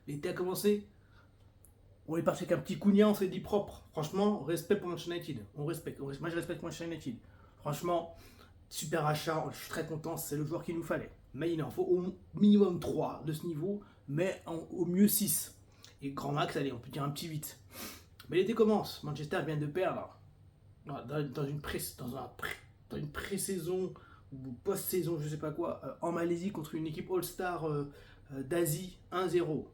L'été a commencé, on est parti avec un petit Cunha, on s'est dit propre. Franchement, respect pour Manchester United. On respecte. Moi, je respecte Manchester United. Franchement, super achat, je suis très content, c'est le joueur qu'il nous fallait. Mais il en faut au minimum 3 de ce niveau, mais au mieux 6. Et grand max, allez, on peut dire un petit 8. Mais l'été commence, Manchester vient de perdre dans une pré-saison ou post-saison, je sais pas quoi, en Malaisie contre une équipe All-Star d'Asie 1-0.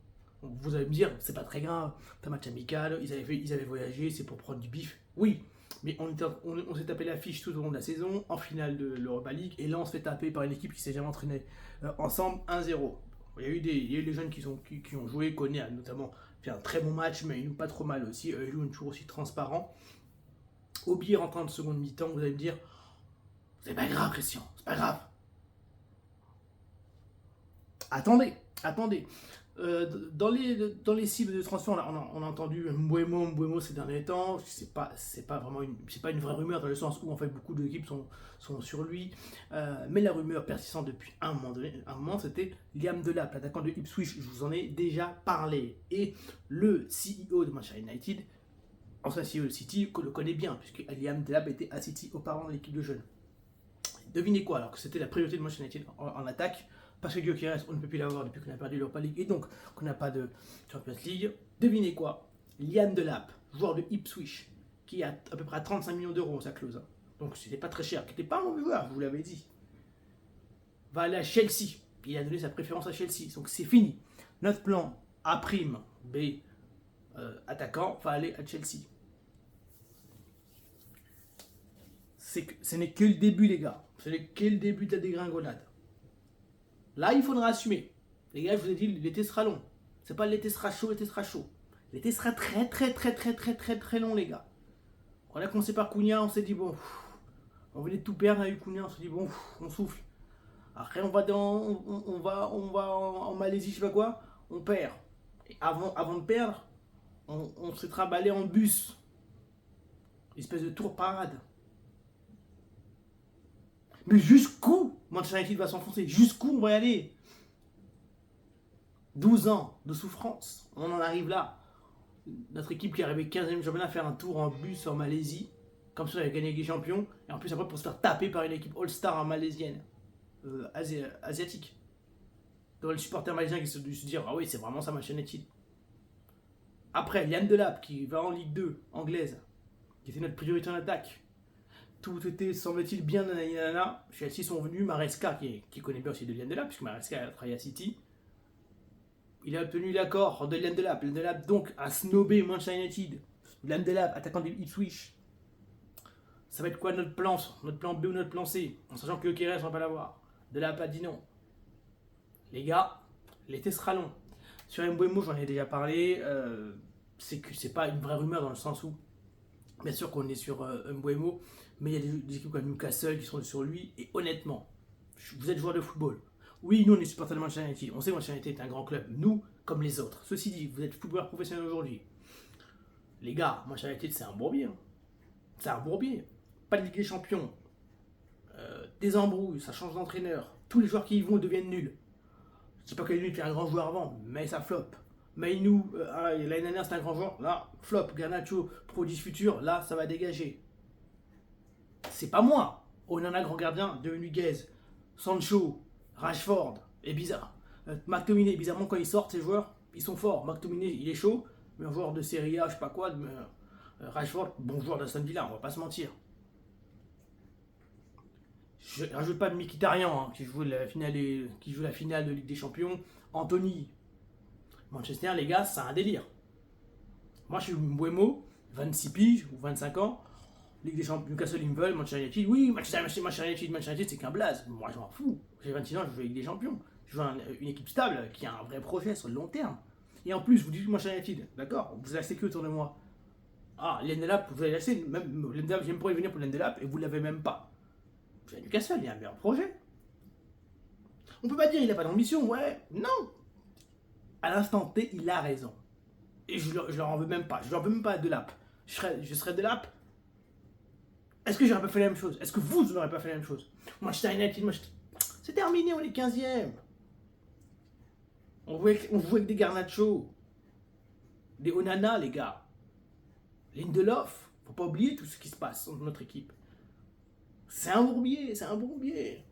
Vous allez me dire, c'est pas très grave, c'est un match amical, ils avaient voyagé, c'est pour prendre du bif. Oui, mais on s'est tapé l'affiche tout au long de la saison, en finale de l'Europa League, et là on se fait taper par une équipe qui s'est jamais entraînée ensemble 1-0. Il y a eu des jeunes qui ont joué, Koné a notamment fait un très bon match, mais il joue pas trop mal aussi, il joue toujours aussi transparent. Obi rentre en seconde mi-temps, vous allez me dire, c'est pas grave Christian, c'est pas grave. Attendez. Dans les cibles de transfert, on a entendu Mbeumo ces derniers temps. C'est pas une vraie rumeur dans le sens où en fait beaucoup d'équipes sont sur lui. Mais la rumeur persistante depuis un moment, c'était Liam Delap, l'attaquant de Ipswich. Je vous en ai déjà parlé. Et le CEO de Manchester United, ancien CEO de City, le connaît bien puisque Liam Delap était à City auparavant dans l'équipe de jeunes. Devinez quoi, alors que c'était la priorité de Manchester United en attaque, parce que Gyökeres, on ne peut plus l'avoir depuis qu'on a perdu l'Europa League et donc qu'on n'a pas de Champions League. Devinez quoi, Liam Delap, joueur de Ipswich, qui a à peu près 35 millions d'euros sa clause, donc c'était pas très cher, qui n'était pas un mauvais joueur, je vous l'avais dit, va aller à Chelsea. Il a donné sa préférence à Chelsea, donc c'est fini. Notre plan A', B, attaquant, va aller à Chelsea. Ce n'est que le début, les gars. Ce n'est que le début de la dégringolade. Là, il faudra assumer. Les gars, je vous ai dit, l'été sera long. C'est pas l'été sera chaud, l'été sera chaud. L'été sera très long, les gars. On a commencé par Cunha, on s'est dit, bon, on venait de tout perdre, on a eu Cunha, on s'est dit, bon, on souffle. Après, on va en Malaisie, je sais pas quoi, on perd. Et avant de perdre, on s'est trimballé en bus. Espèce de tour parade. Mais jusqu'où Manchester United va s'enfoncer? Jusqu'où on va y aller? 12 ans de souffrance. On en arrive là. Notre équipe qui est arrivée 15e championnat faire un tour en bus en Malaisie, comme ça elle avait gagné les champions, et en plus après pour se faire taper par une équipe All-Star malaisienne, asiatique. Dans les supporters malaisiens qui se dire, ah oui, c'est vraiment ça Manchester United. Après, Liam Delap qui va en Ligue 2 anglaise, qui était notre priorité en attaque. Tout était, semble-t-il, bien nanana. Chelsea sont venus, Maresca, qui connaît bien aussi de Liam Delap, puisque Maresca a travaillé à City. Il a obtenu l'accord de Liam Delap. Liam Delap, donc, a snobé Manchester United. Liam Delap, attaquant de Ipswich. Ça va être quoi notre plan B ou notre plan C? En sachant que Gyökeres ne va pas l'avoir. Delap a dit non. Les gars, l'été sera long. Sur Mbeumo, j'en ai déjà parlé. C'est que c'est pas une vraie rumeur dans le sens où, bien sûr qu'on est sur Mbeumo, mais il y a des équipes comme Newcastle qui sont sur lui. Et honnêtement, vous êtes joueur de football. Oui, nous on est supporters de Manchester United. On sait que Manchester United est un grand club. Nous, comme les autres. Ceci dit, vous êtes footballeur professionnel aujourd'hui. Les gars, Manchester United c'est un bourbier. Hein. C'est un bourbier. Pas de Ligue des Champions. Des embrouilles, ça change d'entraîneur. Tous les joueurs qui y vont deviennent nuls. Je ne dis pas qu'il était un grand joueur avant, mais ça flop. Maïnou, l'année dernière c'était un grand joueur, là, flop. Garnacho, prodige futur, là, ça va dégager. C'est pas moi. Onana, grand gardien, devenu Guez. Sancho, Rashford, et bizarre. McTominay, bizarrement, quand ils sortent, ces joueurs, ils sont forts. McTominay, il est chaud, mais un joueur de Serie A, je sais pas quoi. Rashford, bon joueur d'Aston Villa, on va pas se mentir. Je rajoute pas de Mkhitaryan, hein, qui joue la finale de Ligue des Champions. Anthony. Manchester, les gars, c'est un délire. Moi, je suis Mbeumo, 26 piges ou 25 ans. Ligue des Champions, Newcastle, ils me veulent, Manchester United. Oui, Manchester United, c'est qu'un blaze. Moi, je m'en fous. J'ai 26 ans, je joue avec des champions. Je joue une équipe stable qui a un vrai projet sur le long terme. Et en plus, vous dites Manchester United, d'accord? Vous achetez que autour de moi. Ah, l'Endelap, vous allez l'acheter. Même l'Endelap, j'aime pas y venir pour l'Endelap et vous l'avez même pas. J'ai Newcastle, il y a un meilleur projet. On peut pas dire il n'a pas d'ambition, ouais. Non. À l'instant T, il a raison. Et je leur en veux même pas. Je leur veux même pas à Delap. Je serais Delap. Est-ce que j'aurais pas fait la même chose? Est-ce que vous n'aurez pas fait la même chose? Manchester United, c'est terminé, on est 15e. On joue avec des Garnacho, des Onana, les gars. Lindelof. Faut pas oublier tout ce qui se passe dans notre équipe. C'est un bourbier, c'est un bourbier.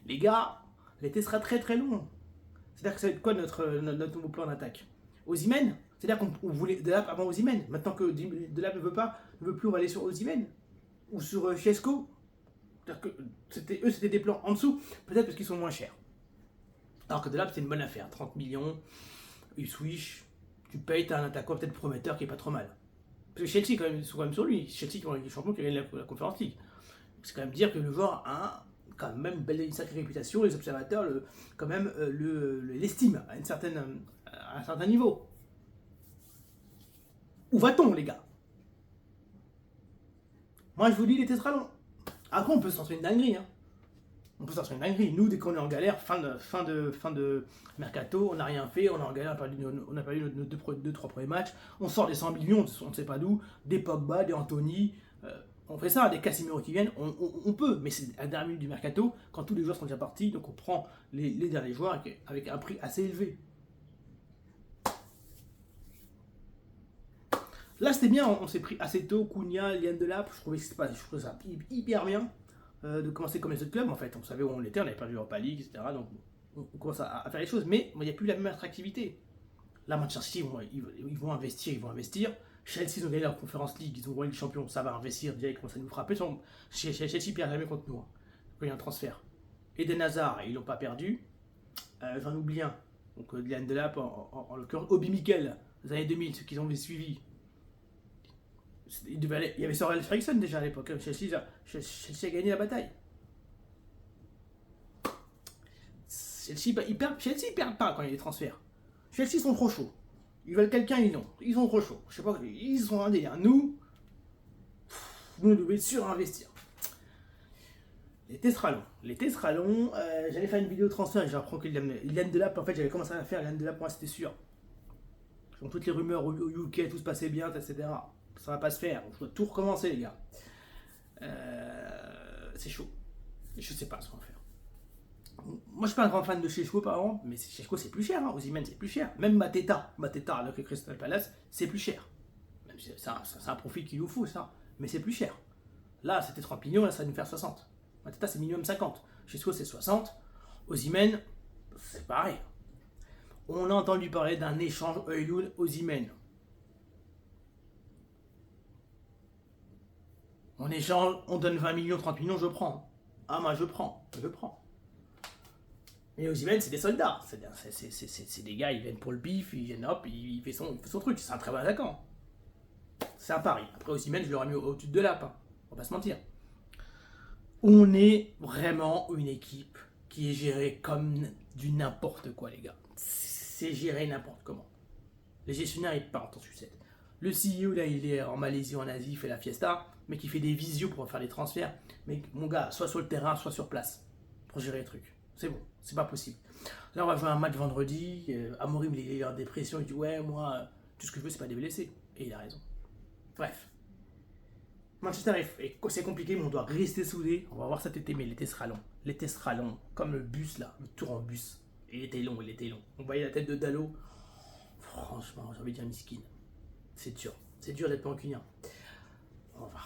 Les gars, l'été sera très très long. C'est-à-dire que ça va être quoi notre nouveau plan d'attaque? Osimhen? C'est-à-dire qu'on voulait Delap avant Osimhen. Maintenant que Delap ne veut plus, on va aller sur Osimhen. Ou sur Chesco. C'est-à-dire que c'était des plans en dessous. Peut-être parce qu'ils sont moins chers. Alors que Delap, c'est une bonne affaire. 30 millions, il switch, tu payes, t'as un attaquant peut-être prometteur qui est pas trop mal. Parce que Chelsea, quand même, ils sont quand même sur lui. Chelsea qui est champion, qui gagne la Conference League. C'est quand même dire que le joueur a quand même une sacrée réputation, les observateurs quand même l'estiment à un certain niveau. Où va-t-on, les gars? Moi, je vous dis, l'été sera long. Après, on peut sortir une dinguerie. Hein. On peut sortir une dinguerie. Nous, dès qu'on est en galère, fin de mercato, on n'a rien fait, on est en galère, on a perdu nos 2-3 premiers matchs, on sort des 100 millions, on ne sait pas d'où, des Pogba, des Anthony, on fait ça, des Casemiro qui viennent, on peut, mais c'est à la dernière minute du mercato, quand tous les joueurs sont déjà partis, donc on prend les derniers joueurs avec un prix assez élevé. Là, c'était bien, on s'est pris assez tôt, Cunha, Liane Delap, je trouvais ça hyper bien de commencer comme les autres clubs, en fait. On savait où on était, on avait perdu l'Europa League, etc. Donc on commence à faire les choses, mais il n'y a plus la même attractivité. Là, Manchester City, ils vont investir. Chelsea, ils ont gagné leur Conference League, ils ont gagné le champion, ça va investir, déjà ils commencent à nous frapper. Chelsea ne perd jamais contre nous, hein, quand il y a un transfert. Eden Hazard, ils l'ont pas perdu. J'en oublie un, donc Liane Delap, en l'occurrence, Obi Mikel, les années 2000, ceux qui ont suivi. Il y avait Sir Alex Ferguson déjà à l'époque. Chelsea a gagné la bataille. Chelsea ne perd pas quand il y a des transferts. Chelsea sont trop chauds. Ils veulent quelqu'un, ils sont trop chauds. Je sais pas, ils sont un délire. Nous devons surinvestir. L'été sera long. J'allais faire une vidéo transfert. J'ai appris que Liane Delap, en fait, j'avais commencé à faire Liane Delap, moi c'était sûr. Dans toutes les rumeurs au UK, tout se passait bien, etc. Ça va pas se faire. On doit tout recommencer, les gars. C'est chaud. Je sais pas ce qu'on va faire. Moi, je suis pas un grand fan de Chesco, par exemple, mais Chesco, c'est plus cher. Hein. Osimhen, c'est plus cher. Même Mateta, alors que Crystal Palace, c'est plus cher. Même si c'est un profil qu'il nous faut, ça. Mais c'est plus cher. Là, c'était 30 millions, là, ça va nous faire 60. Mateta, c'est minimum 50. Chesco, c'est 60. Osimhen, c'est pareil. On a entendu parler d'un échange Oyun-Osimhen. On échange, on donne 20 millions, 30 millions, je prends. Ah, moi, je prends. Mais Osimhen, c'est des soldats. C'est des gars, ils viennent pour le bif, ils viennent hop, il fait son truc. C'est un très bon attaquant. C'est un pari. Après, Osimhen, je l'aurais mis au-dessus de Delap. Hein. On va pas se mentir. On est vraiment une équipe qui est gérée comme du n'importe quoi, les gars. C'est géré n'importe comment. Les gestionnaires, ils partent en sucette. Le CEO, là, il est en Malaisie, en Asie, il fait la fiesta, mais qui fait des visios pour faire les transferts. Mais mon gars, soit sur le terrain, soit sur place, pour gérer les trucs. C'est bon, c'est pas possible. Là, on va jouer un match vendredi. Amorim, il est en dépression, il dit ouais, moi, tout ce que je veux, c'est pas des blessés. Et il a raison. Bref. Manchester, c'est compliqué, mais on doit rester soudés. On va voir cet été, mais l'été sera long. L'été sera long, comme le bus, là, le tour en bus. Il était long. On voyait la tête de Dalot. Franchement, j'ai envie de dire miskin. C'est dur d'être pas rancunien. Au revoir.